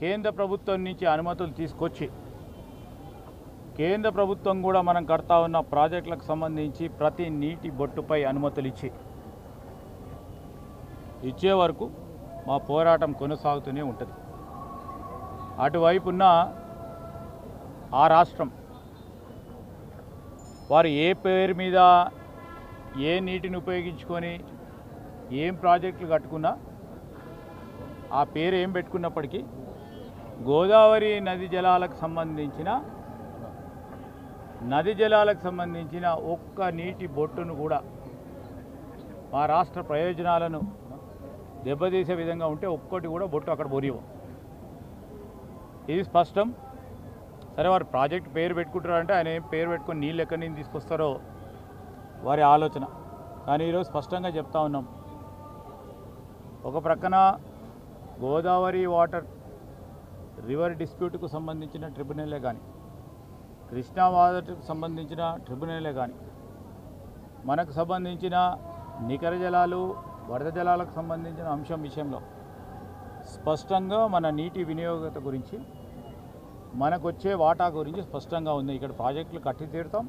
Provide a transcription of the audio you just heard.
కేంద్ర ప్రభుత్వం నుంచి అనుమతులు తీసుకొచ్చి కేంద్ర ప్రభుత్వం కూడా మనం కడతా ఉన్న ప్రాజెక్టులకు సంబంధించి ప్రతి నీటి బొట్టుపై అనుమతులు ఇచ్చే వరకు మా పోరాటం కొనసాగుతూనే ఉంటుంది. అటువైపున్న ఆ రాష్ట్రం వారు ఏ పేరు మీద ఏ నీటిని ఉపయోగించుకొని ఏం ప్రాజెక్టులు కట్టుకున్నా ఆ పేరు ఏం పెట్టుకున్నప్పటికీ గోదావరి నది జలాలకు సంబంధించిన ఒక్క నీటి బొట్టును కూడా మా రాష్ట్ర ప్రయోజనాలను దెబ్బతీసే విధంగా ఉంటే ఒక్కటి కూడా బొట్టు అక్కడ బొరియవు. ఇది స్పష్టం. సరే, వారు ప్రాజెక్ట్ పేరు పెట్టుకుంటారంటే ఆయన ఏం పేరు పెట్టుకొని నీళ్ళు ఎక్కడి నుంచి తీసుకొస్తారో వారి ఆలోచన. కానీ ఈరోజు స్పష్టంగా చెప్తా ఉన్నాం, ఒక ప్రక్కన గోదావరి వాటర్ రివర్ డిస్ప్యూట్కు సంబంధించిన ట్రిబ్యునలే కానీ, కృష్ణా వాటర్కు సంబంధించిన ట్రిబ్యునలే కానీ, మనకు సంబంధించిన నికర జలాలు వరద జలాలకు సంబంధించిన అంశం విషయంలో స్పష్టంగా మన నీటి వినియోగత గురించి, మనకు వచ్చే వాటా గురించి స్పష్టంగా ఉంది. ఇక్కడ ప్రాజెక్టులు కట్టి తీరుతాం,